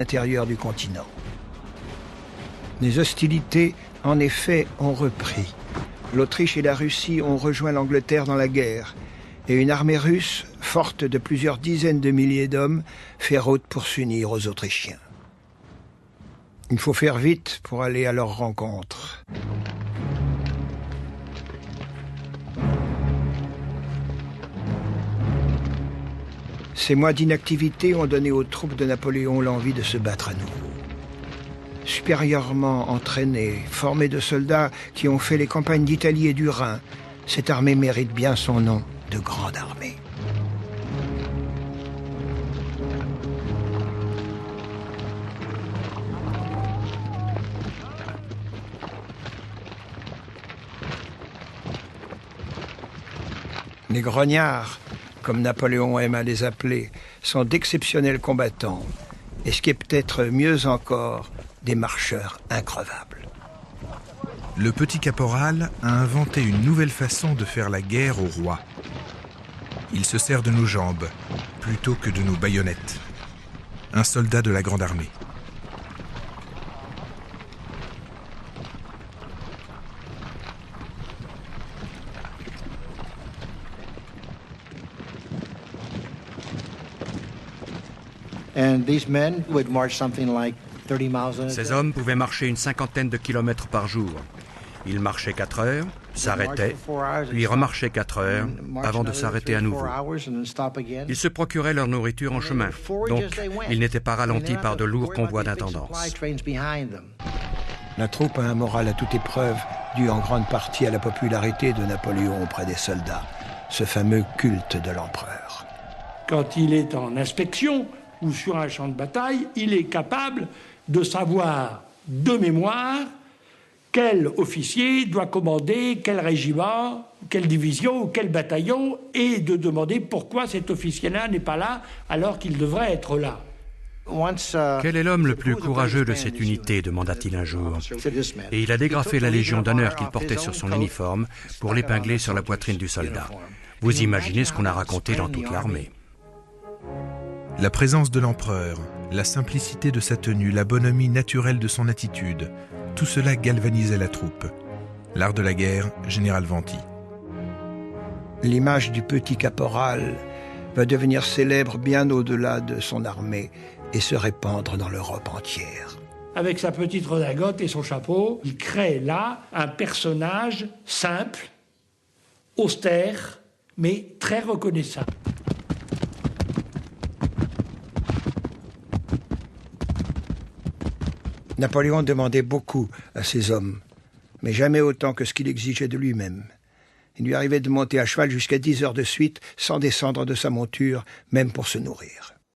l'intérieur du continent. Les hostilités, en effet, ont repris. L'Autriche et la Russie ont rejoint l'Angleterre dans la guerre, et une armée russe, forte de plusieurs dizaines de milliers d'hommes, fait route pour s'unir aux Autrichiens. Il faut faire vite pour aller à leur rencontre. Ces mois d'inactivité ont donné aux troupes de Napoléon l'envie de se battre à nouveau. Supérieurement entraînée, formée de soldats qui ont fait les campagnes d'Italie et du Rhin, cette armée mérite bien son nom de grande armée. Les grognards, comme Napoléon aime à les appeler, sont d'exceptionnels combattants, et ce qui est peut-être mieux encore, des marcheurs increvables. Le petit caporal a inventé une nouvelle façon de faire la guerre au roi. Il se sert de nos jambes, plutôt que de nos baïonnettes. Un soldat de la Grande Armée. Ces hommes pouvaient marcher une cinquantaine de kilomètres par jour. Ils marchaient 4 heures, s'arrêtaient, puis remarchaient 4 heures avant de s'arrêter à nouveau. Ils se procuraient leur nourriture en chemin, donc ils n'étaient pas ralentis par de lourds convois d'intendance. La troupe a un moral à toute épreuve, dû en grande partie à la popularité de Napoléon auprès des soldats, ce fameux culte de l'empereur. Quand il est en inspection ou sur un champ de bataille, il est capable de savoir de mémoire quel officier doit commander quel régiment, quelle division ou quel bataillon, et de demander pourquoi cet officier-là n'est pas là alors qu'il devrait être là. Quel est l'homme le plus courageux de cette unité, demanda-t-il un jour. Et il a dégrafé la Légion d'honneur qu'il portait sur son uniforme pour l'épingler sur la poitrine du soldat. Vous imaginez ce qu'on a raconté dans toute l'armée. La présence de l'empereur, la simplicité de sa tenue, la bonhomie naturelle de son attitude, tout cela galvanisait la troupe. L'art de la guerre, Général Venty. L'image du petit caporal va devenir célèbre bien au-delà de son armée et se répandre dans l'Europe entière. Avec sa petite redingote et son chapeau, il crée là un personnage simple, austère, mais très reconnaissable. Napoléon demandait beaucoup à ses hommes, mais jamais autant que ce qu'il exigeait de lui-même. Il lui arrivait de monter à cheval jusqu'à 10 heures de suite, sans descendre de sa monture, même pour se nourrir.